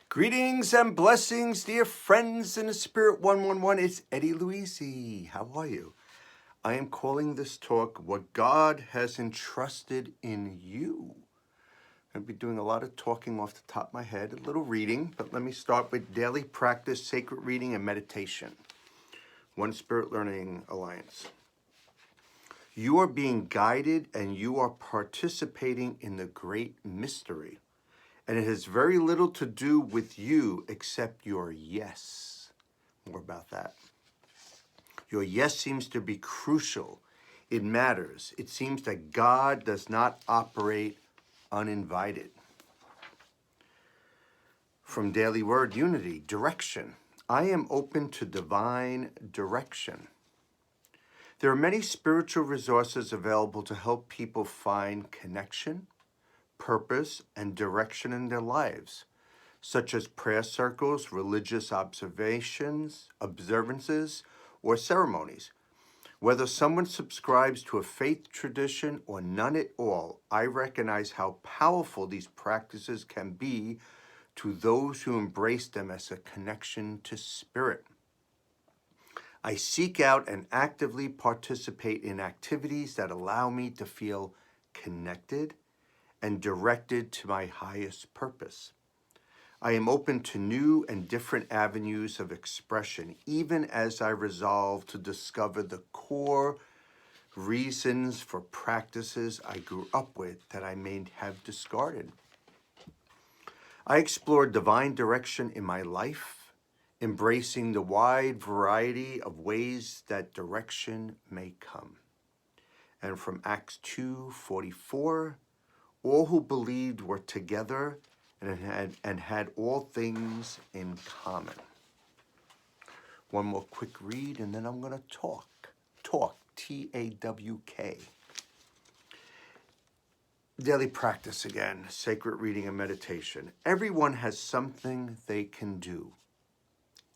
Greetings and blessings, dear friends in the Spirit 111. It's Eddie Luisi. How are you? I am calling this talk What God Has Entrusted in You. I'll be doing a lot of talking off the top of my head, a little reading, but let me start with daily practice, sacred reading, and meditation. One Spirit Learning Alliance. You are being guided and you are participating in the great mystery. And it has very little to do with you except your yes. More about that. Your yes seems to be crucial. It matters. It seems that God does not operate uninvited. From Daily Word Unity, direction. I am open to divine direction. There are many spiritual resources available to help people find connection, purpose, and direction in their lives, such as prayer circles, religious observances, or ceremonies. Whether someone subscribes to a faith tradition or none at all, I recognize how powerful these practices can be to those who embrace them as a connection to spirit. I seek out and actively participate in activities that allow me to feel connected and directed to my highest purpose. I am open to new and different avenues of expression, even as I resolve to discover the core reasons for practices I grew up with that I may have discarded. I explore divine direction in my life, embracing the wide variety of ways that direction may come. And from Acts 2:44, all who believed were together and had all things in common. One more quick read, and then I'm going to talk. Talk, T-A-W-K. Daily practice again, sacred reading and meditation. Everyone has something they can do.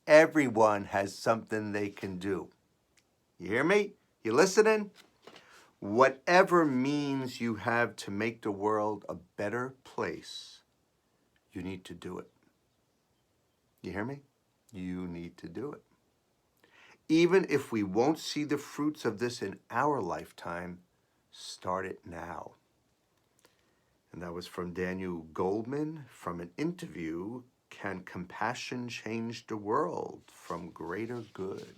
Everyone has something they can do. You hear me? You listening? Whatever means you have to make the world a better place, you need to do it. You hear me? You need to do it. Even if we won't see the fruits of this in our lifetime, start it now. And that was from Daniel Goldman from an interview, Can Compassion Change the World? From Greater Good.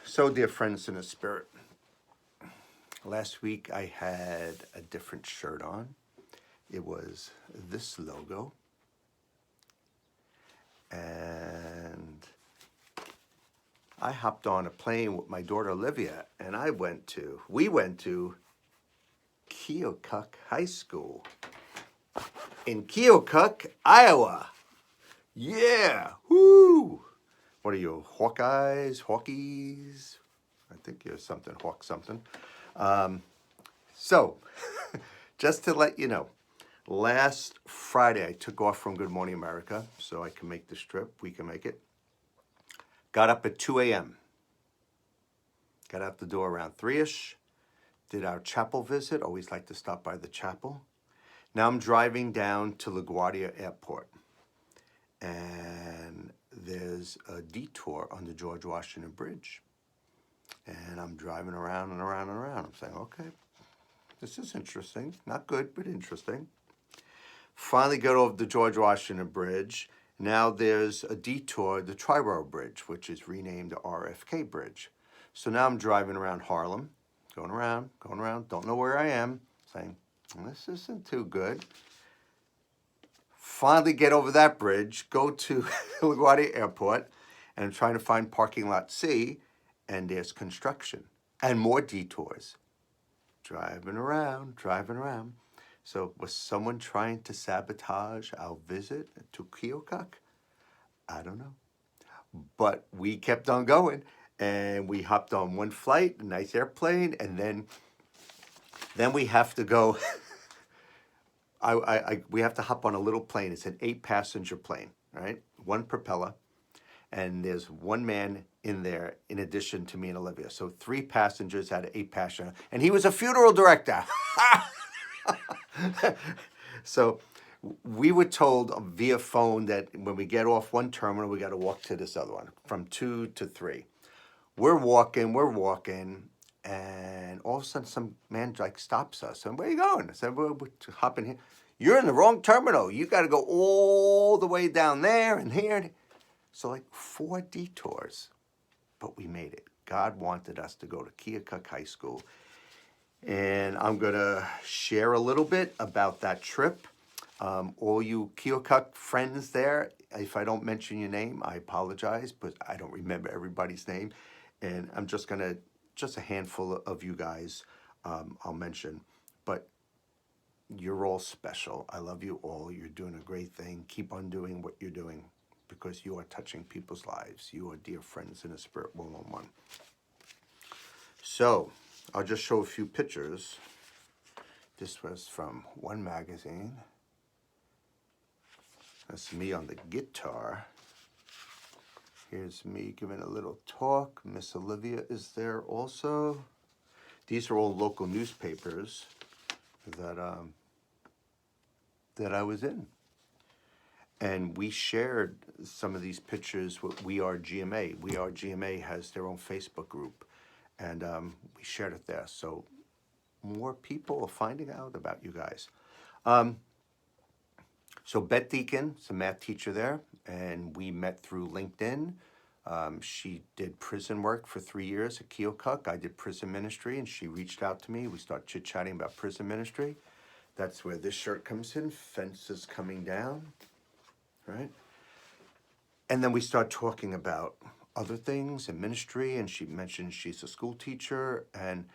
So, dear friends in the Spirit, last week I had a different shirt on. It was this logo. And I hopped on a plane with my daughter Olivia, and we went to Keokuk High School in Keokuk, Iowa. Yeah, woo! What are you, Hawkies? I think you're something, Hawk something. So, just to let you know, last Friday I took off from Good Morning America so I can make this trip. We can make it. Got up at 2 a.m. Got out the door around 3-ish. Did our chapel visit. Always like to stop by the chapel. Now I'm driving down to LaGuardia Airport. And there's a detour on the George Washington Bridge. And I'm driving around and around and around. I'm saying, okay, this is interesting. Not good, but interesting. Finally got over the George Washington Bridge. Now there's a detour, the Triborough Bridge, which is renamed the RFK Bridge. So now I'm driving around Harlem, going around, don't know where I am, saying, this isn't too good. Finally get over that bridge, go to LaGuardia Airport, and I'm trying to find parking lot C, and there's construction and more detours. Driving around. So was someone trying to sabotage our visit to Keokuk? I don't know. But we kept on going, and we hopped on one flight, a nice airplane, and then we have to go. We have to hop on a little plane. It's an 8-passenger plane, right? One propeller, and there's one man in there in addition to me and Olivia. So 3 passengers out of 8 passengers, and he was a funeral director. So We were told via phone that when we get off one terminal, we got to walk to this other one from 2 to 3. We're walking, and all of a sudden some man like stops us. And where are you going? I said, we're hopping here. You're in the wrong terminal. You got to go all the way down there and here. So like 4 detours, but we made it. God wanted us to go to Keokuk High School. And I'm going to share a little bit about that trip. All you Keokuk friends there, if I don't mention your name, I apologize, but I don't remember everybody's name. And I'm just going to, just a handful of you guys I'll mention. But you're all special. I love you all. You're doing a great thing. Keep on doing what you're doing because you are touching people's lives. You are dear friends in the Spirit 111. So I'll just show a few pictures. This was from one magazine. That's me on the guitar. Here's me giving a little talk. Miss Olivia is there also. These are all local newspapers that I was in. And we shared some of these pictures with We Are GMA. We Are GMA has their own Facebook group. And we shared it there. So more people are finding out about you guys. So Beth Deacon is a math teacher there, and we met through LinkedIn. She did prison work for 3 years at Keokuk. I did prison ministry, and she reached out to me. We started chit-chatting about prison ministry. That's where this shirt comes in, Fences Coming Down, right? And then we start talking about other things in ministry, and she mentioned she's a school teacher, and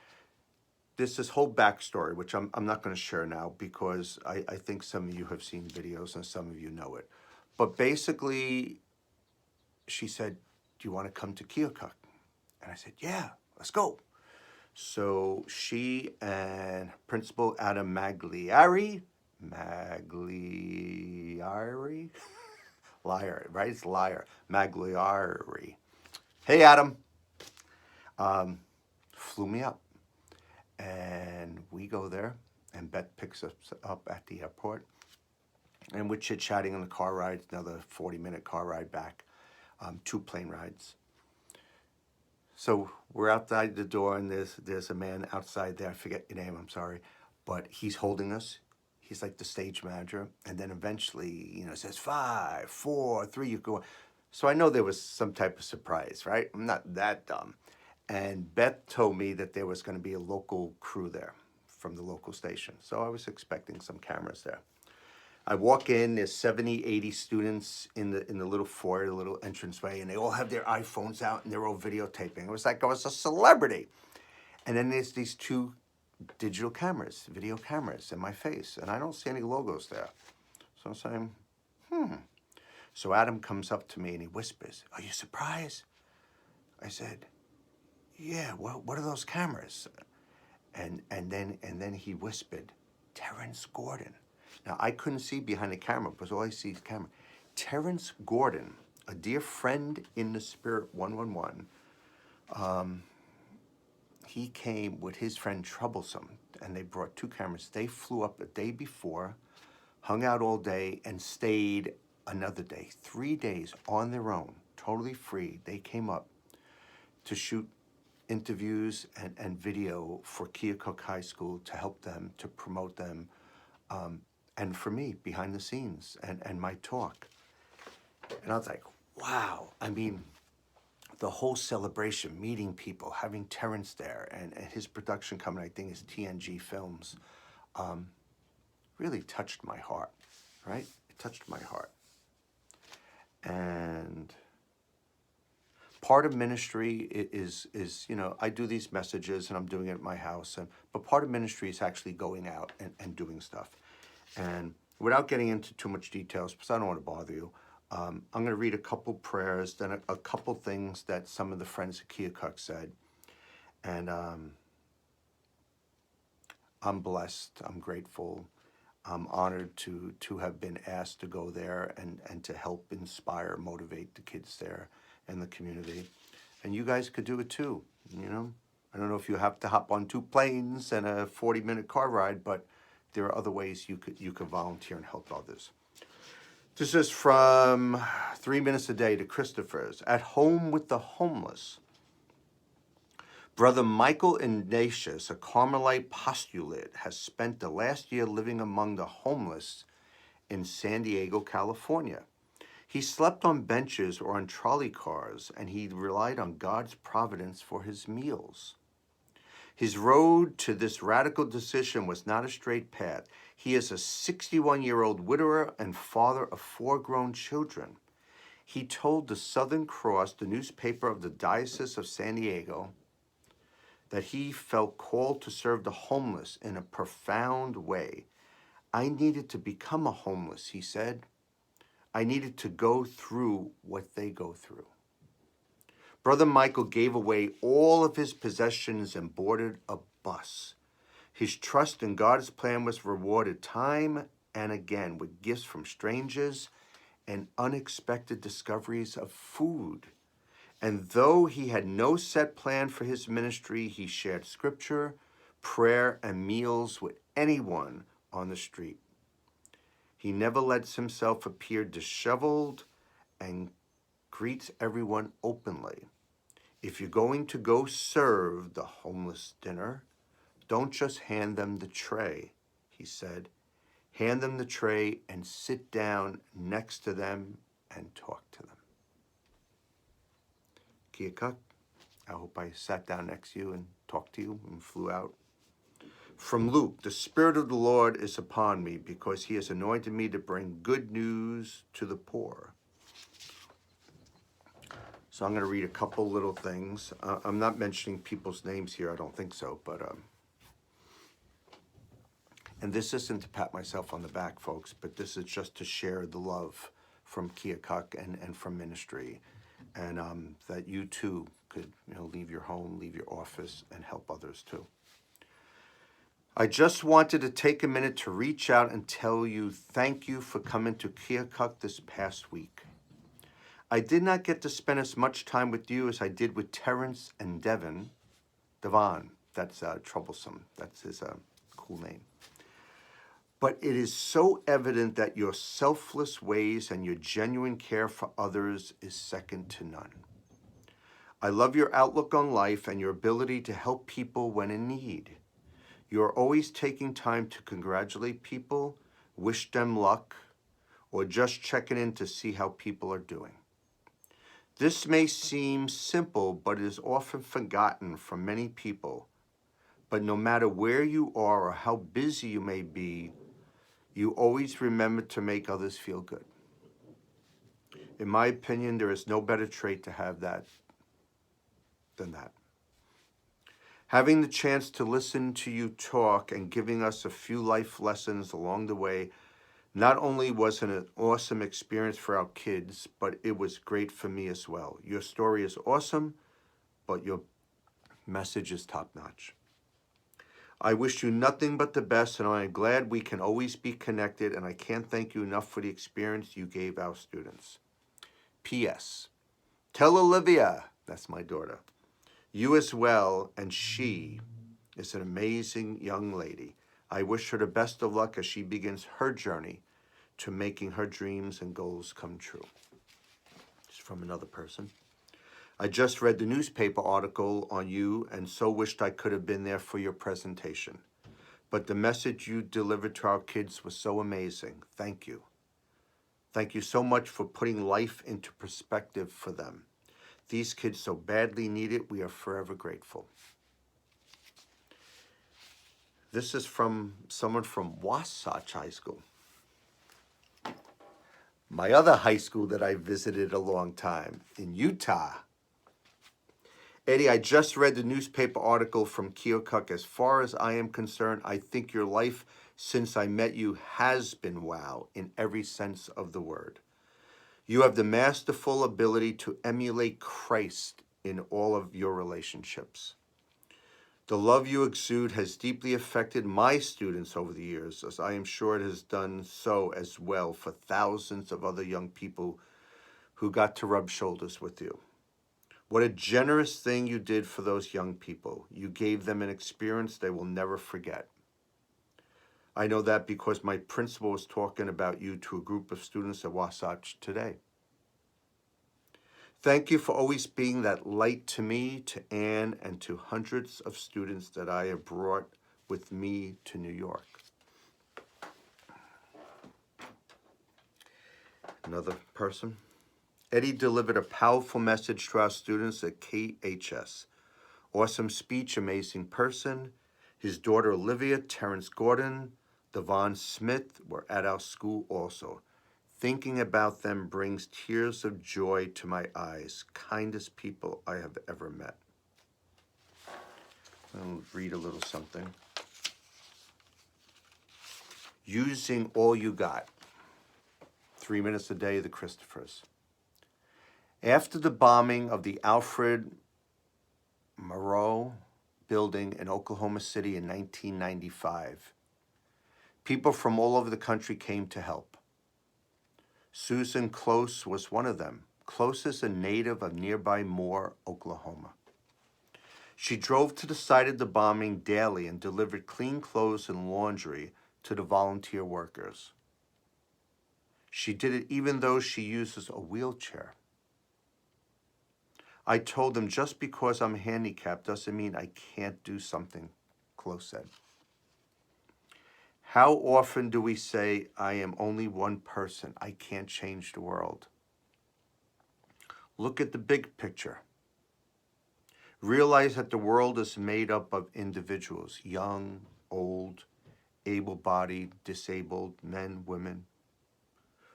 there's this whole backstory, which I'm not going to share now because I think some of you have seen videos and some of you know it. But basically, she said, do you want to come to Keokuk? And I said, yeah, let's go. So she and Principal Adam Magliari, liar, right? It's liar, Magliari. Hey, Adam, flew me up. And we go there, and Beth picks us up at the airport. And we're chit-chatting on the car ride, another 40-minute car ride back, 2 plane rides. So we're outside the door, and there's a man outside there. I forget your name, I'm sorry. But he's holding us. He's like the stage manager. And then eventually, says 5, 4, 3, you go. So I know there was some type of surprise, right? I'm not that dumb. And Beth told me that there was going to be a local crew there from the local station. So I was expecting some cameras there. I walk in, there's 70, 80 students in the little foyer, the little entranceway, and they all have their iPhones out and they're all videotaping. It was like I was a celebrity. And then there's these 2 digital cameras, video cameras in my face, and I don't see any logos there. So I'm saying, So Adam comes up to me and he whispers, are you surprised? I said, yeah, what are those cameras? And then he whispered, Terrence Gordon. Now, I couldn't see behind the camera because all I see is camera. Terrence Gordon, a dear friend in the Spirit 111, he came with his friend Troublesome, and they brought 2 cameras. They flew up the day before, hung out all day, and stayed another day. 3 days on their own, totally free. They came up to shoot interviews and video for Keokuk High School to help them, to promote them, and for me, behind the scenes, and my talk. And I was like, wow. I mean, the whole celebration, meeting people, having Terrence there, and his production company, I think is TNG Films, really touched my heart, right? It touched my heart. And part of ministry is I do these messages and I'm doing it at my house, but part of ministry is actually going out and doing stuff. And without getting into too much details, because I don't want to bother you, I'm going to read a couple prayers, then a couple things that some of the friends at Keokuk said. And I'm blessed, I'm grateful, I'm honored to have been asked to go there and to help inspire, motivate the kids there and the community. And you guys could do it too, I don't know if you have to hop on 2 planes and a 40-minute car ride, but there are other ways you could volunteer and help others. This is from 3 Minutes a Day to Christopher's. At home with the homeless. Brother Michael Ignatius, a Carmelite postulate, has spent the last year living among the homeless in San Diego, California. He slept on benches or on trolley cars, and he relied on God's providence for his meals. His road to this radical decision was not a straight path. He is a 61-year-old widower and father of 4 grown children. He told the Southern Cross, the newspaper of the Diocese of San Diego, that he felt called to serve the homeless in a profound way. I needed to become a homeless, he said. I needed to go through what they go through. Brother Michael gave away all of his possessions and boarded a bus. His trust in God's plan was rewarded time and again with gifts from strangers and unexpected discoveries of food. And though he had no set plan for his ministry, he shared scripture, prayer, and meals with anyone on the street. He never lets himself appear disheveled and greets everyone openly. If you're going to go serve the homeless dinner, don't just hand them the tray, he said. Hand them the tray and sit down next to them and talk to them. Keokuk, I hope I sat down next to you and talked to you and flew out. From Luke, the Spirit of the Lord is upon me because he has anointed me to bring good news to the poor. So I'm going to read a couple little things. I'm not mentioning people's names here, I don't think so, but and this isn't to pat myself on the back, folks, but this is just to share the love from Keokuk and from ministry, and that you too could, leave your home, leave your office, and help others too. I just wanted to take a minute to reach out and tell you thank you for coming to Keokuk this past week. I did not get to spend as much time with you as I did with Terrence and Devon. That's troublesome. That's his cool name. But it is so evident that your selfless ways and your genuine care for others is second to none. I love your outlook on life and your ability to help people when in need. You are always taking time to congratulate people, wish them luck, or just checking in to see how people are doing. This may seem simple, but it is often forgotten from many people. But no matter where you are or how busy you may be, you always remember to make others feel good. In my opinion, there is no better trait to have than that. Having the chance to listen to you talk and giving us a few life lessons along the way not only was an awesome experience for our kids, but it was great for me as well. Your story is awesome, but your message is top-notch. I wish you nothing but the best, and I am glad we can always be connected, and I can't thank you enough for the experience you gave our students. P.S. Tell Olivia, that's my daughter, you as well, and she is an amazing young lady. I wish her the best of luck as she begins her journey to making her dreams and goals come true. It's from another person. I just read the newspaper article on you and so wished I could have been there for your presentation. But the message you delivered to our kids was so amazing. Thank you. Thank you so much for putting life into perspective for them. These kids so badly need it. We are forever grateful. This is from someone from Wasatch High School. My other high school that I visited a long time in Utah. Eddie, I just read the newspaper article from Keokuk. As far as I am concerned, I think your life since I met you has been wow in every sense of the word. You have the masterful ability to emulate Christ in all of your relationships. The love you exude has deeply affected my students over the years, as I am sure it has done so as well for thousands of other young people who got to rub shoulders with you. What a generous thing you did for those young people. You gave them an experience they will never forget. I know that because my principal was talking about you to a group of students at Wasatch today. Thank you for always being that light to me, to Anne, and to hundreds of students that I have brought with me to New York. Another person. Eddie delivered a powerful message to our students at KHS. Awesome speech, amazing person. His daughter Olivia, Terrence Gordon, Devon Smith were at our school also. Thinking about them brings tears of joy to my eyes. Kindest people I have ever met. I'll read a little something. Using all you got. 3 minutes a day, the Christophers. After the bombing of the Alfred Moreau building in Oklahoma City in 1995, people from all over the country came to help. Susan Close was one of them. Close is a native of nearby Moore, Oklahoma. She drove to the site of the bombing daily and delivered clean clothes and laundry to the volunteer workers. She did it even though she uses a wheelchair. I told them just because I'm handicapped doesn't mean I can't do something, Close said. How often do we say, I am only one person, I can't change the world? Look at the big picture. Realize that the world is made up of individuals, young, old, able-bodied, disabled, men, women,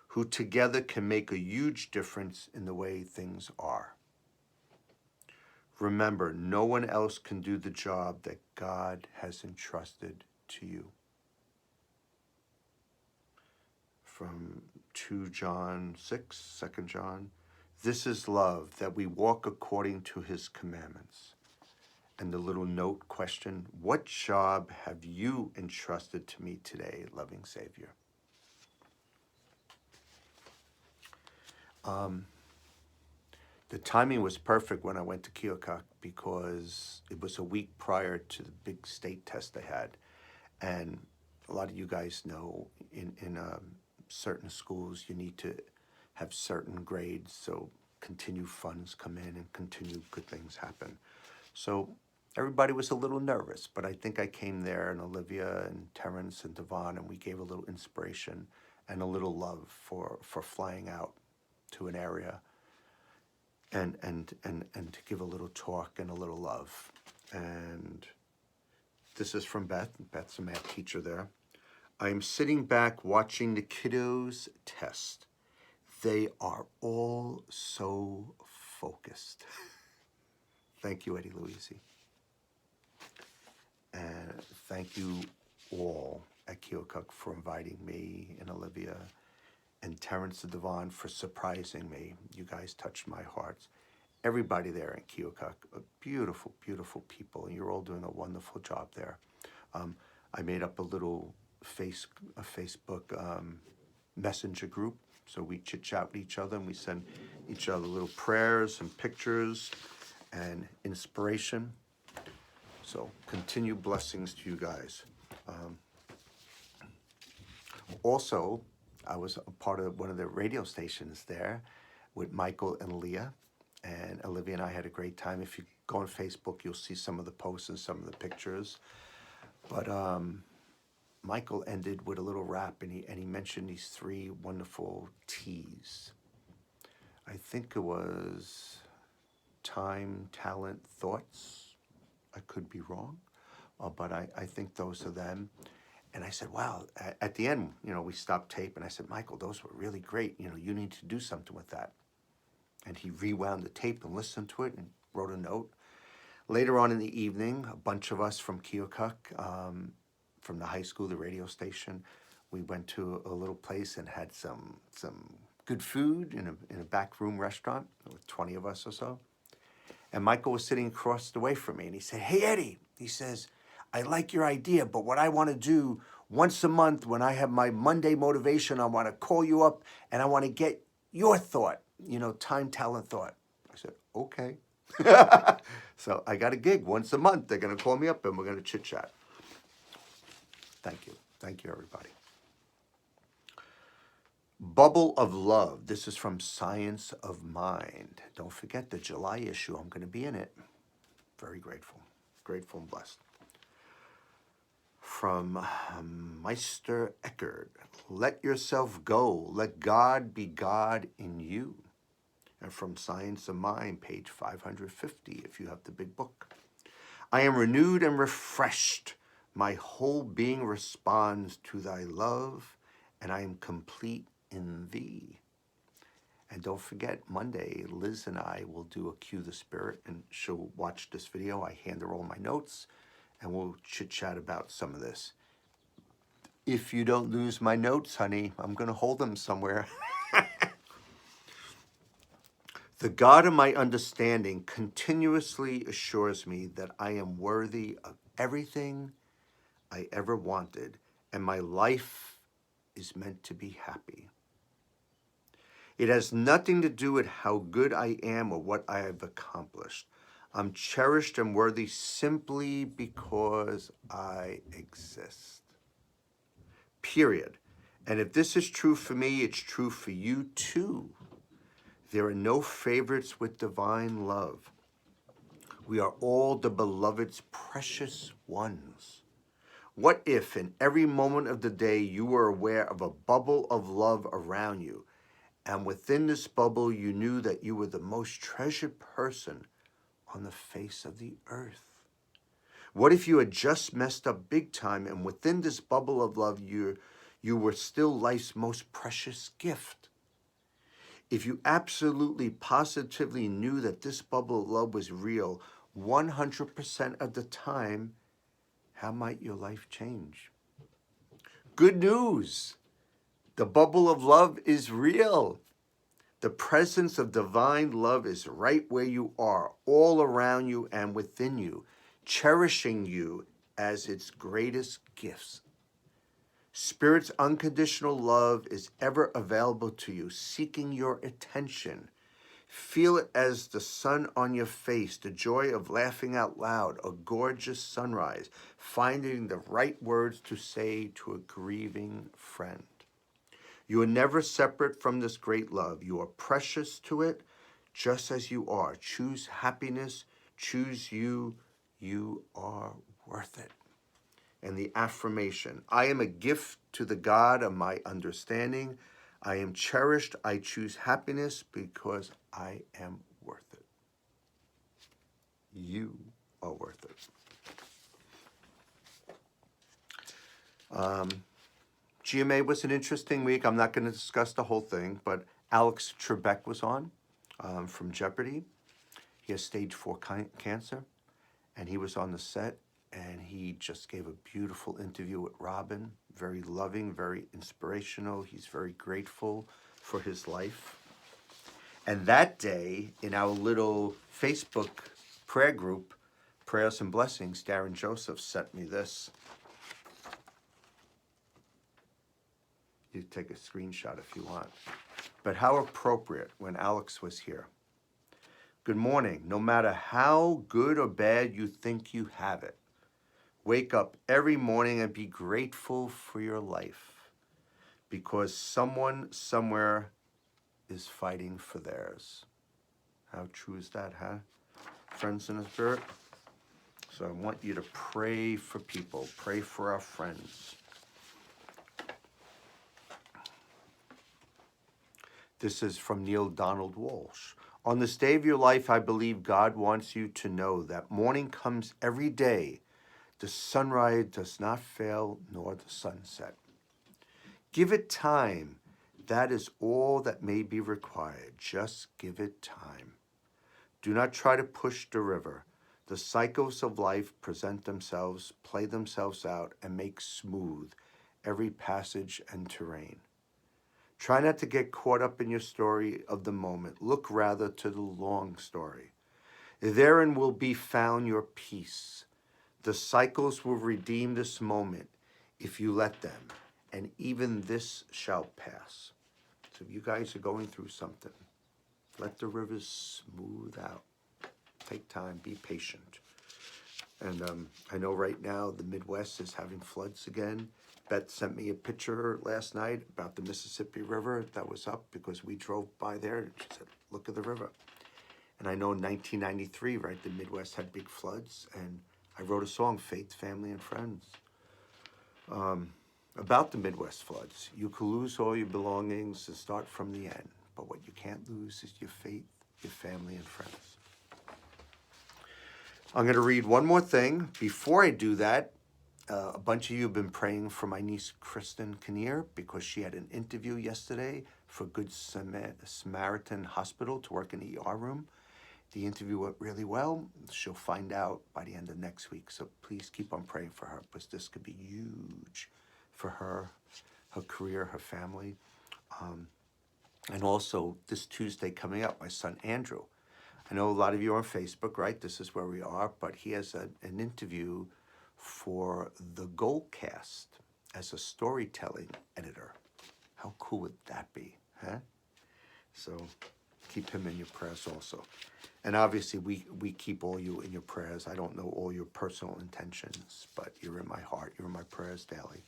who together can make a huge difference in the way things are. Remember, no one else can do the job that God has entrusted to you. From 2 John 6, 2 John, this is love, that we walk according to his commandments. And the little note question, what job have you entrusted to me today, loving Savior? The timing was perfect when I went to Keokuk because it was a week prior to the big state test I had. And a lot of you guys know in certain schools you need to have certain grades so continued funds come in and continued good things happen. So everybody was a little nervous, but I think I came there and Olivia and Terrence and Devon, and we gave a little inspiration and a little love for flying out to an area and to give a little talk and a little love. And this is from Beth. Beth's a math teacher there. I am sitting back watching the kiddos test. They are all so focused. Thank you, Eddie Louisi. And thank you all at Keokuk for inviting me and Olivia and Terrence and Devon for surprising me. You guys touched my hearts. Everybody there in Keokuk, beautiful, beautiful people, and you're all doing a wonderful job there. I made up a little Facebook messenger group, so we chit-chat with each other, and we send each other little prayers and pictures and inspiration. So continued blessings to you guys. Also, I was a part of one of the radio stations there with Michael and Leah, and Olivia and I had a great time. If you go on Facebook, you'll see some of the posts and some of the pictures. But Michael ended with a little rap, and he mentioned these 3 wonderful T's. I think it was time, talent, thoughts. I could be wrong, but I think those are them. And I said, wow, at the end, we stopped tape, and I said, Michael, those were really great. You need to do something with that. And he rewound the tape and listened to it and wrote a note. Later on in the evening, a bunch of us from Keokuk, from the high school, the radio station, we went to a little place and had some good food in a back room restaurant with 20 of us or so. And Michael was sitting across the way from me, and he said, hey, Eddie, he says, I like your idea, but what I want to do once a month when I have my Monday motivation, I want to call you up and I want to get your thought, time, talent, thought. I said, okay. So I got a gig once a month. They're going to call me up and we're going to chit-chat. Thank you. Thank you, everybody. Bubble of Love. This is from Science of Mind. Don't forget the July issue. I'm going to be in it. Very grateful. Grateful and blessed. From Meister Eckhart. Let yourself go. Let God be God in you. And from Science of Mind, page 550, if you have the big book. I am renewed and refreshed. My whole being responds to thy love, and I am complete in thee. And don't forget, Monday, Liz and I will do a Cue the Spirit, and she'll watch this video. I hand her all my notes, and we'll chit-chat about some of this. If you don't lose my notes, honey, I'm going to hold them somewhere. The God of my understanding continuously assures me that I am worthy of everything I ever wanted, and my life is meant to be happy. It has nothing to do with how good I am or what I have accomplished. I'm cherished and worthy simply because I exist. Period. And if this is true for me, it's true for you too. There are no favorites with divine love. We are all the beloved's precious ones. What if in every moment of the day you were aware of a bubble of love around you, and within this bubble you knew that you were the most treasured person on the face of the earth? What if you had just messed up big time, and within this bubble of love you were still life's most precious gift? If you absolutely, positively knew that this bubble of love was real 100% of the time, how might your life change? Good news! The bubble of love is real. The presence of divine love is right where you are, all around you and within you, cherishing you as its greatest gifts. Spirit's unconditional love is ever available to you, seeking your attention. Feel it as the sun on your face, the joy of laughing out loud, a gorgeous sunrise, finding the right words to say to a grieving friend. You are never separate from this great love. You are precious to it, just as you are. Choose happiness. Choose you. You are worth it. And the affirmation, I am a gift to the God of my understanding. I am cherished. I choose happiness because I am worth it. You are worth it. GMA was an interesting week. I'm not going to discuss the whole thing, but Alex Trebek was on from Jeopardy. He has stage 4 cancer, and he was on the set, and he just gave a beautiful interview with Robin. Very loving, very inspirational. He's very grateful for his life. And that day, in our little Facebook prayer group, Prayers and Blessings, Darren Joseph sent me this. You take a screenshot if you want. But how appropriate when Alex was here. Good morning. No matter how good or bad you think you have it, wake up every morning and be grateful for your life, because someone somewhere is fighting for theirs. How true is that, huh? Friends in the Spirit? So I want you to pray for people. Pray for our friends. This is from Neil Donald Walsh. On this day of your life, I believe God wants you to know that morning comes every day. The sunrise does not fail, nor the sunset. Give it time. That is all that may be required. Just give it time. Do not try to push the river. The cycles of life present themselves, play themselves out, and make smooth every passage and terrain. Try not to get caught up in your story of the moment. Look rather to the long story. Therein will be found your peace. The cycles will redeem this moment if you let them, and even this shall pass. So if you guys are going through something, let the rivers smooth out. Take time, be patient. And I know right now the Midwest is having floods again. Beth sent me a picture last night about the Mississippi River that was up because we drove by there. And she said, look at the river. And I know in 1993, right, the Midwest had big floods. And I wrote a song, Faith, Family, and Friends, about the Midwest floods. You could lose all your belongings and start from the end. But what you can't lose is your faith, your family, and friends. I'm going to read one more thing. Before I do that, a bunch of you have been praying for my niece, Kristen Kinnear, because she had an interview yesterday for Good Samaritan Hospital to work in the ER room. The interview went really well. She'll find out by the end of next week. So please keep on praying for her, because this could be huge for her career, her family. And also this Tuesday coming up, my son, Andrew. I know a lot of you are on Facebook, right? This is where we are, but he has an interview for the Goldcast as a storytelling editor. How cool would that be, huh? So keep him in your prayers also. And obviously we keep all you in your prayers. I don't know all your personal intentions, but you're in my heart. You're in my prayers daily.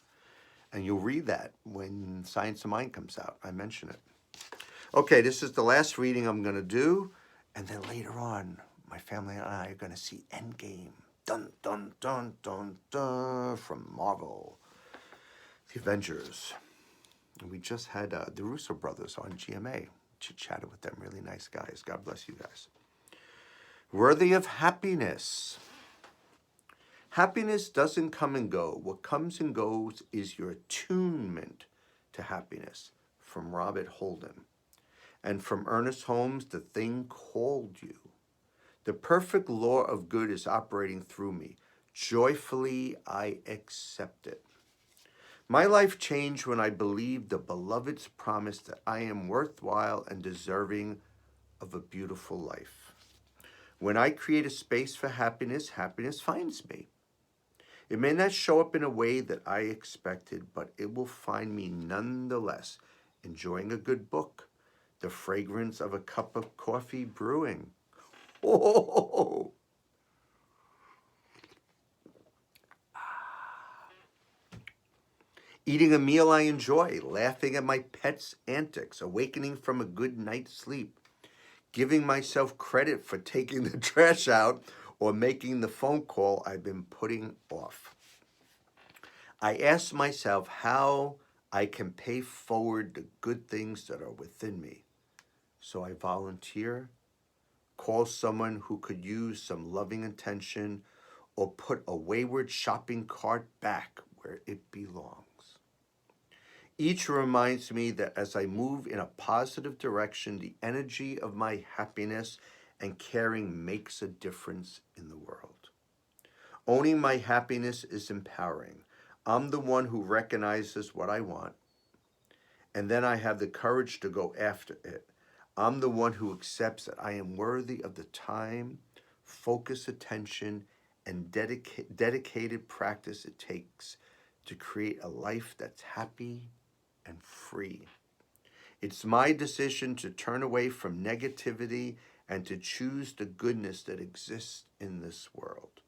And you'll read that when Science of Mind comes out. I mention it. Okay, this is the last reading I'm going to do. And then later on, my family and I are going to see Endgame. Dun, dun, dun, dun, dun, from Marvel. The Avengers. And we just had the Russo brothers on GMA. Chit-chatted with them. Really nice guys. God bless you guys. Worthy of happiness. Happiness doesn't come and go. What comes and goes is your attunement to happiness. From Robert Holden. And from Ernest Holmes, The Thing Called You. The perfect law of good is operating through me. Joyfully, I accept it. My life changed when I believed the beloved's promise that I am worthwhile and deserving of a beautiful life. When I create a space for happiness, happiness finds me. It may not show up in a way that I expected, but it will find me nonetheless, enjoying a good book, the fragrance of a cup of coffee brewing. Oh, eating a meal I enjoy, laughing at my pet's antics, awakening from a good night's sleep, giving myself credit for taking the trash out or making the phone call I've been putting off. I ask myself how I can pay forward the good things that are within me. So I volunteer, call someone who could use some loving attention, or put a wayward shopping cart back where it belongs. Each reminds me that as I move in a positive direction, the energy of my happiness and caring makes a difference in the world. Owning my happiness is empowering. I'm the one who recognizes what I want, and then I have the courage to go after it. I'm the one who accepts that I am worthy of the time, focused attention, and dedicated practice it takes to create a life that's happy and free. It's my decision to turn away from negativity and to choose the goodness that exists in this world.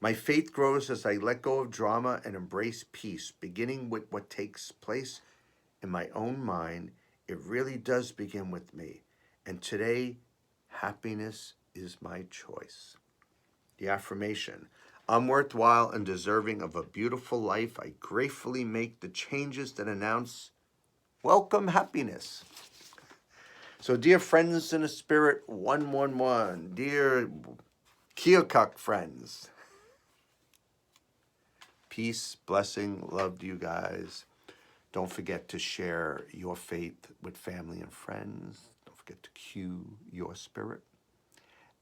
My faith grows as I let go of drama and embrace peace, beginning with what takes place in my own mind. It really does begin with me. And today, happiness is my choice. The affirmation: I'm worthwhile and deserving of a beautiful life. I gratefully make the changes that announce welcome happiness. So dear friends in the spirit 111, dear Keokuk friends, peace, blessing, love to you guys. Don't forget to share your faith with family and friends. Don't forget to cue your spirit.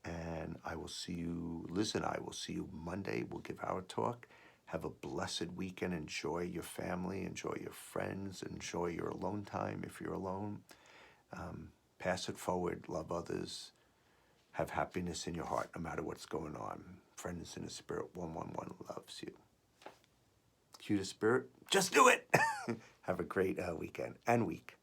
And I will see you, Liz and I will see you Monday. We'll give our talk. Have a blessed weekend. Enjoy your family. Enjoy your friends. Enjoy your alone time if you're alone. Pass it forward. Love others. Have happiness in your heart no matter what's going on. Friends in the spirit 111 loves you. Cue the spirit. Just do it. Have a great weekend and week.